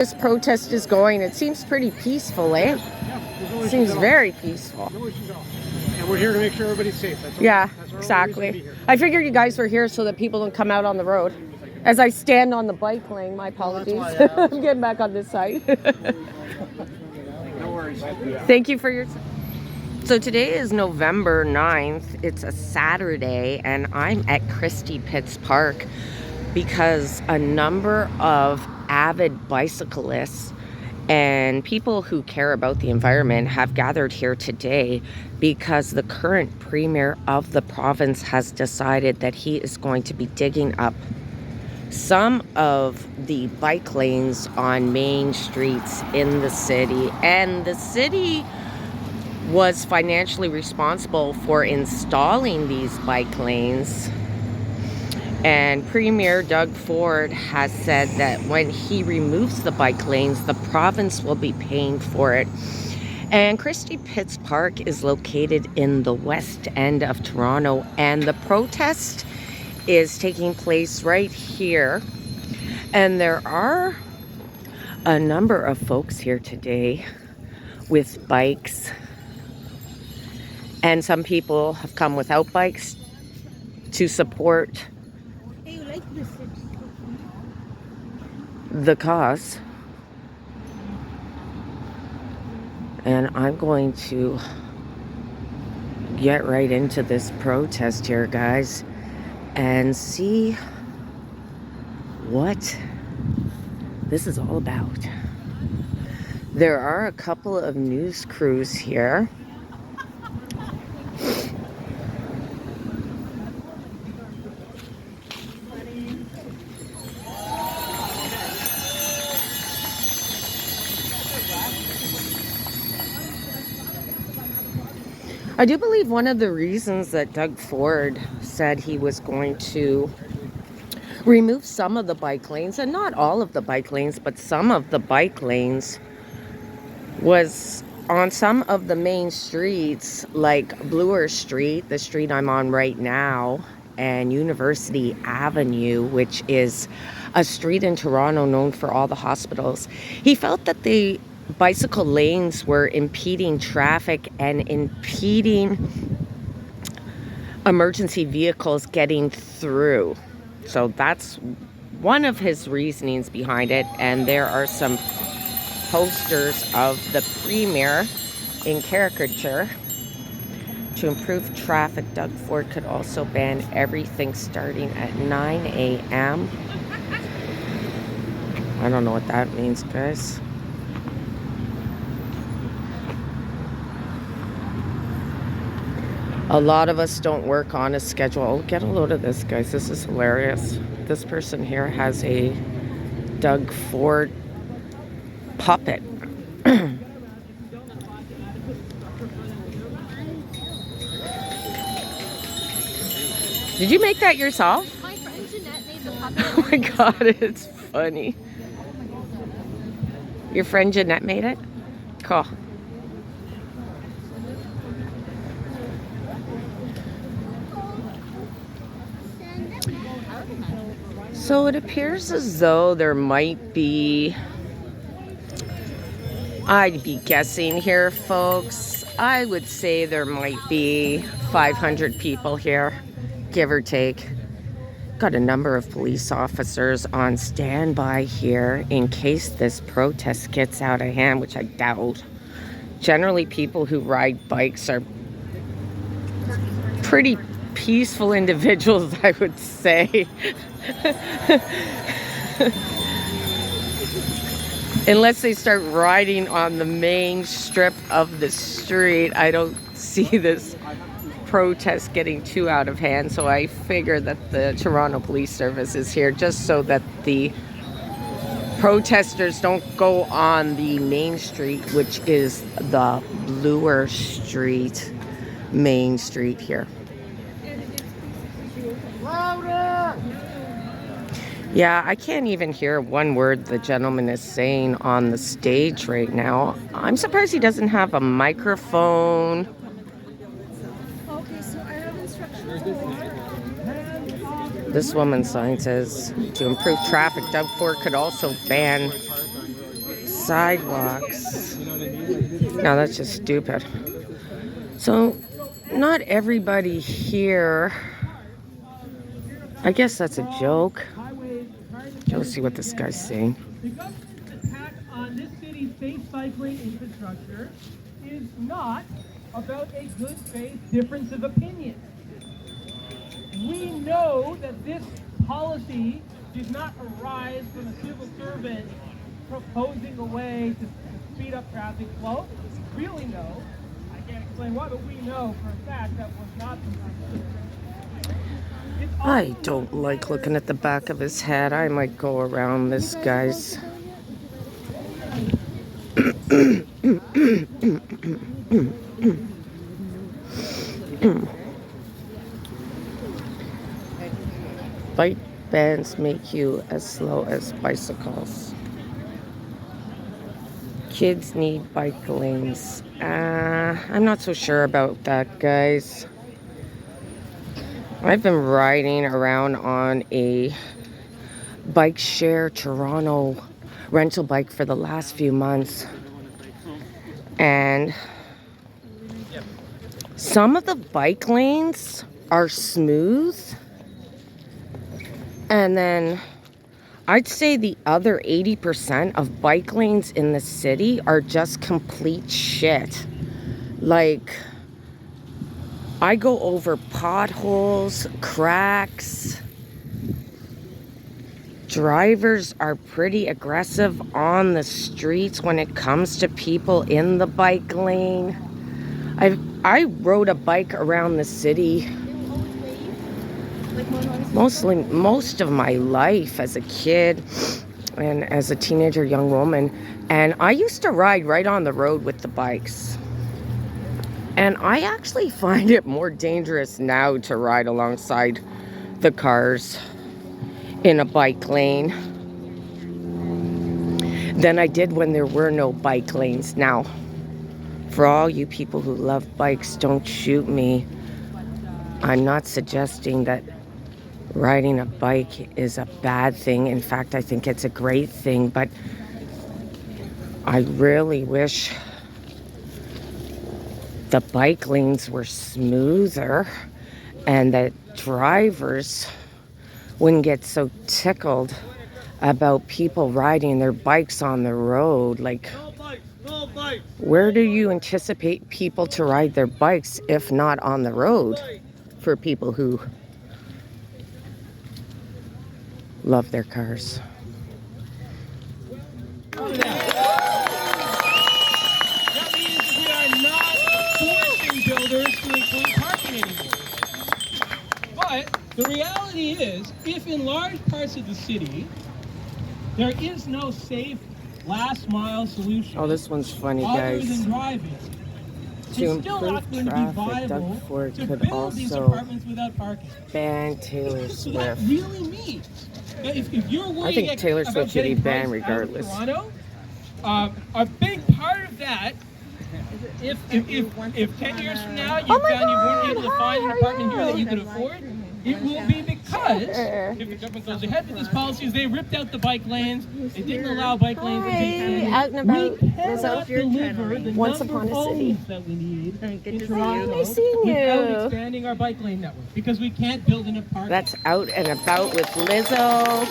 This protest is going. It seems pretty peaceful, eh? Seems very peaceful. And we're here to make sure everybody's safe. Yeah, exactly. I figured you guys were here so that people don't come out on the road. As I stand on the bike lane, my apologies. I'm getting back on this side. No worries. Thank you for your time. So today is November 9th. It's a Saturday, and I'm at Christie Pitts Park because a number of avid bicyclists and people who care about the environment have gathered here today because the current premier of the province has decided that he is going to be digging up some of the bike lanes on main streets in the city. And the city was financially responsible for installing these bike lanes. And Premier Doug Ford has said that when he removes the bike lanes, the province will be paying for it. And Christie Pitts Park is located in the west end of Toronto, and the protest is taking place right here. And there are a number of folks here today with bikes, and some people have come without bikes to support the cause. And I'm going to get right into this protest here, guys, and see what this is all about. There are a couple of news crews here. I do believe one of the reasons that Doug Ford said he was going to remove some of the bike lanes, and not all of the bike lanes, but some of the bike lanes, was on some of the main streets like Bloor Street, the street I'm on right now, and University Avenue, which is a street in Toronto known for all the hospitals. He felt that the bicycle lanes were impeding traffic and impeding emergency vehicles getting through. So that's one of his reasonings behind it. And there are some posters of the premier in caricature. To improve traffic, Doug Ford could also ban everything starting at 9 a.m. I don't know what that means, guys. A lot of us don't work on a schedule. Oh, get a load of this, guys. This is hilarious. This person here has a Doug Ford puppet. Did you make that yourself? My friend Jeanette made the puppet. Oh my god, it's funny. Your friend Jeanette made it? Cool. So it appears as though there might be, I'd be guessing here, folks, I would say there might be 500 people here, give or take. Got a number of police officers on standby here in case this protest gets out of hand, which I doubt. Generally, people who ride bikes are pretty peaceful individuals, I would say. Unless they start riding on the main strip of the street, I don't see this protest getting too out of hand. So I figure that the Toronto Police Service is here just so that the protesters don't go on the main street, which is the Bloor Street main street here. Yeah, I can't even hear one word the gentleman is saying on the stage right now. I'm surprised he doesn't have a microphone. Okay, so I have instructions. This woman's sign says, to improve traffic, Doug Ford could also ban sidewalks. No, that's just stupid. So, not everybody here. I guess that's a joke. Let's see what this guy's saying. The government's attack on this city's safe cycling infrastructure is not about a good faith difference of opinion. We know that this policy did not arise from a civil servant proposing a way to speed up traffic flow. We really know, I can't explain why, but we know for a fact that was not the I don't like looking at the back of his head. I might go around this guy's. Bike bans make you as slow as bicycles. Kids need bike lanes. I'm not so sure about that, guys. I've been riding around on a bike share Toronto rental bike for the last few months. And some of the bike lanes are smooth. And then I'd say the other 80% of bike lanes in the city are just complete shit. Like, I go over potholes, cracks. Drivers are pretty aggressive on the streets when it comes to people in the bike lane. I rode a bike around the city most of my life as a kid and as a teenager, young woman. And I used to ride right on the road with the bikes. And I actually find it more dangerous now to ride alongside the cars in a bike lane than I did when there were no bike lanes. Now, for all you people who love bikes, don't shoot me. I'm not suggesting that riding a bike is a bad thing. In fact, I think it's a great thing, but I really wish the bike lanes were smoother and that drivers wouldn't get so tickled about people riding their bikes on the road. Like, where do you anticipate people to ride their bikes if not on the road for people who love their cars? That means we are not forcing builders to include parking anymore. But the reality is, if in large parts of the city, there is no safe last mile solution. Oh, this one's funny, other guys. than driving, To it's still not improve going to be traffic, viable Doug Ford to could build these also apartments without parking. ban Taylor So that Swift. really means that if you're worried I think Taylor about Swift should be getting banned priced out of regardless. Toronto, a big part of that, if 10 years from now you Oh my found you weren't God, able to hi, find an how are apartment here that you? you could afford, it will be because if the government goes ahead with this policy, they ripped out the bike lanes, they didn't allow bike lanes in big cities. Out and about. We cannot deliver the Once number upon of a city. homes that we need Good in to see Toronto you. Nice seeing without you. expanding our bike lane network because we can't build enough parking. That's Out and About with Lizzo,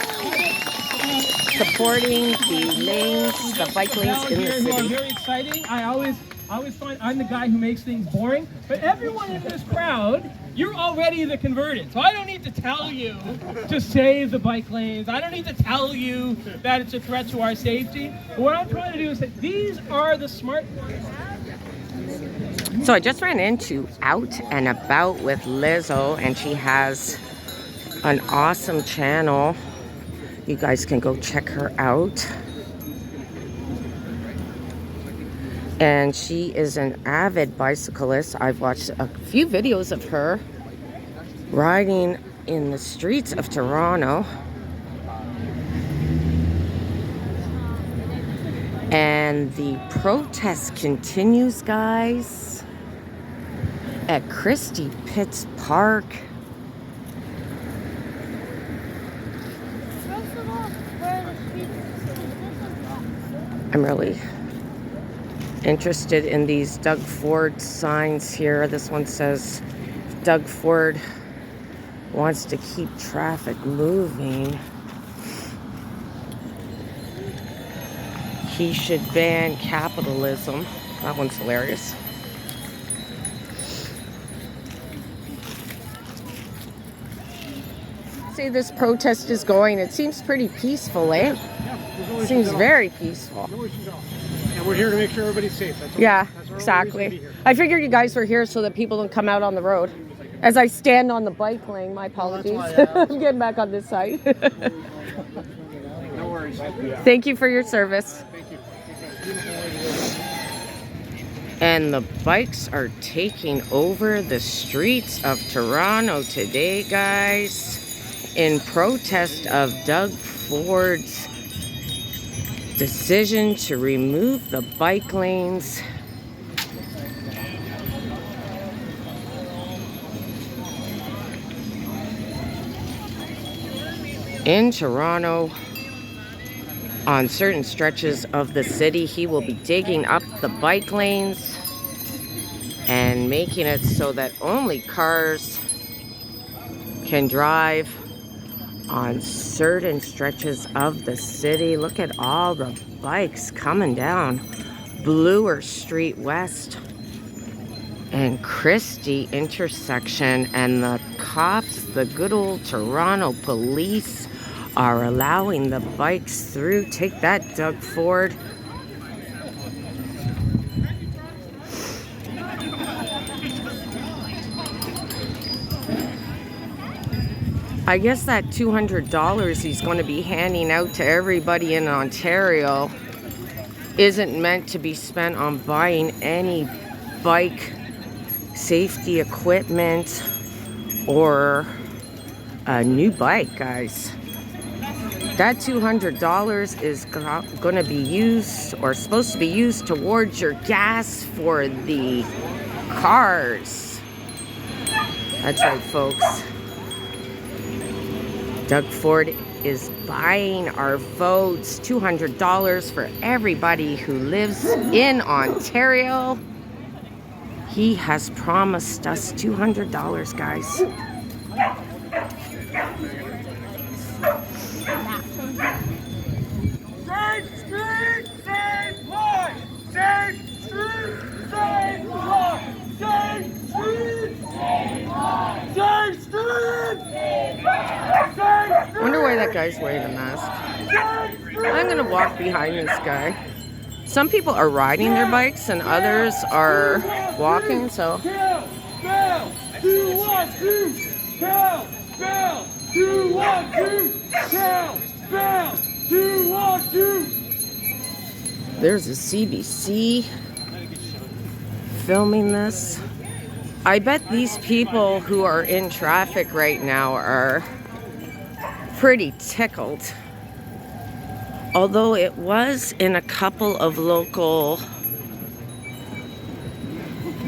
supporting the lanes, the bike lanes in the Who are city. very exciting. I always find I'm the guy who makes things boring. But everyone in this crowd, you're already the converted. So I don't need to tell you to save the bike lanes. I don't need to tell you that it's a threat to our safety. But what I'm trying to do is say these are the smart ones. So I just ran into Out and About with Lizzo, and she has an awesome channel. You guys can go check her out. And she is an avid bicyclist. I've watched a few videos of her riding in the streets of Toronto. And the protest continues, guys, at Christie Pitts Park. I'm really interested in these Doug Ford signs here. This one says Doug Ford wants to keep traffic moving. He should ban capitalism. That one's hilarious. Say this protest is going. It seems pretty peaceful, eh? Yeah, Seems very peaceful. No issues at all. And we're here to make sure everybody's safe. That's all. Yeah, That's our only reason to be exactly. here. I figured you guys were here so that people don't come out on the road. As I stand on the bike lane, my apologies. I'm getting back on this side. No worries. Thank you for your service. Thank you. And the bikes are taking over the streets of Toronto today, guys, in protest of Doug Ford's decision to remove the bike lanes. In Toronto, on certain stretches of the city, he will be digging up the bike lanes and making it so that only cars can drive on certain stretches of the city. Look at all the bikes coming down Bloor Street West and Christie intersection, and the cops, the good old Toronto police, are allowing the bikes through. Take that, Doug Ford. I guess that $200 he's going to be handing out to everybody in Ontario isn't meant to be spent on buying any bike safety equipment or a new bike, guys. That $200 is going to be used, or supposed to be used, towards your gas for the cars. That's right, folks. Doug Ford is buying our votes. $200 for everybody who lives in Ontario. He has promised us $200, guys. Save streets, save lives! Save streets, save lives! Save streets, save lives! Save streets, save lives! I wonder why that guy's wearing a mask. I'm gonna walk behind this guy. Some people are riding their bikes and others are walking, so. Kill, Bell, 212, kill, Bell, 212, kill, Bell, 212. There's a CBC filming this. I bet these people who are in traffic right now are pretty tickled. Although it was in a couple of local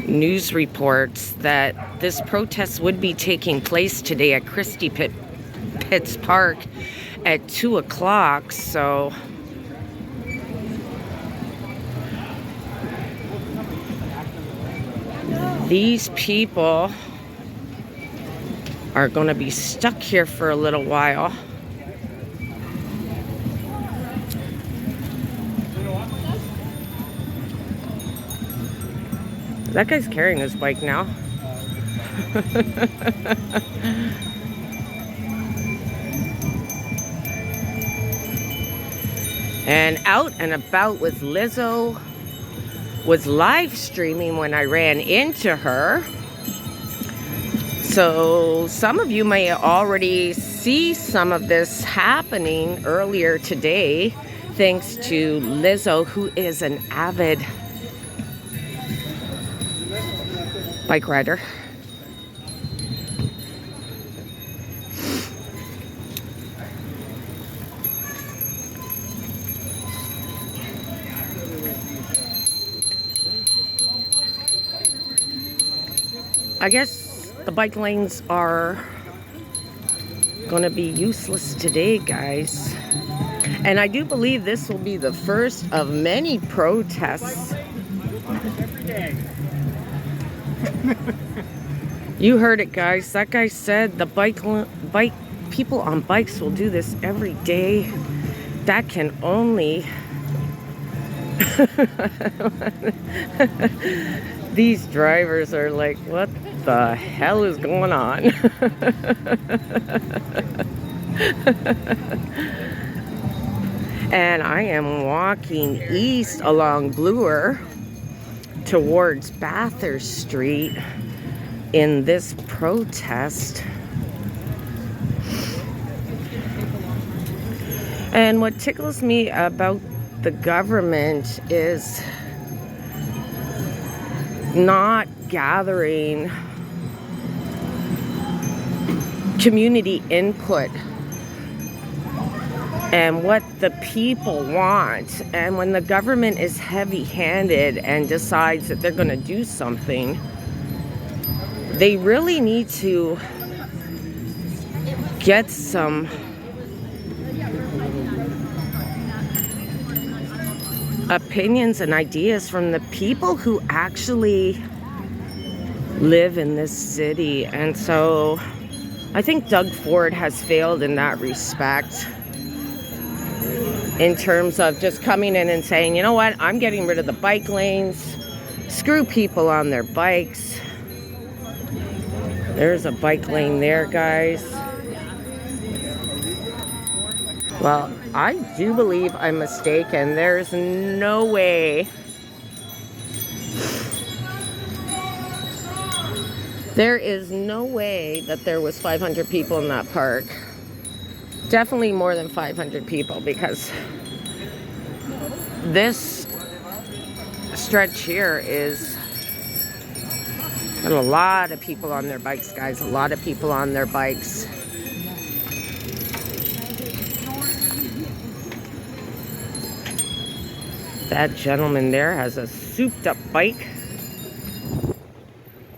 news reports that this protest would be taking place today at Christie Pitts Park at 2 o'clock, so these people are going to be stuck here for a little while. That guy's carrying his bike now. And Out and About with Lizzo was live streaming when I ran into her. So some of you may already see some of this happening earlier today, thanks to Lizzo, who is an avid bike rider. I guess the bike lanes are gonna be useless today, guys. And I do believe this will be the first of many protests. Every day. You heard it, guys. That guy said the bike people on bikes will do this every day. That can only these drivers are like, what the hell is going on? And I am walking east along Bloor towards Bathurst Street in this protest. And what tickles me about the government is not gathering community input and what the people want. And when the government is heavy-handed and decides that they're going to do something, they really need to get some opinions and ideas from the people who actually live in this city. And so I think Doug Ford has failed in that respect, in terms of just coming in and saying, you know what, I'm getting rid of the bike lanes, screw people on their bikes. There's a bike lane there, guys. Well, I do believe I'm mistaken. There's no way. There is no way that there was 500 people in that park. Definitely more than 500 people, because this stretch here is got a lot of people on their bikes, guys. A lot of people on their bikes. That gentleman there has a souped up bike.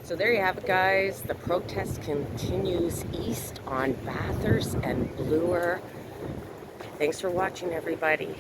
So there you have it, guys. The protest continues east on Bathurst and Bloor. Thanks for watching, everybody.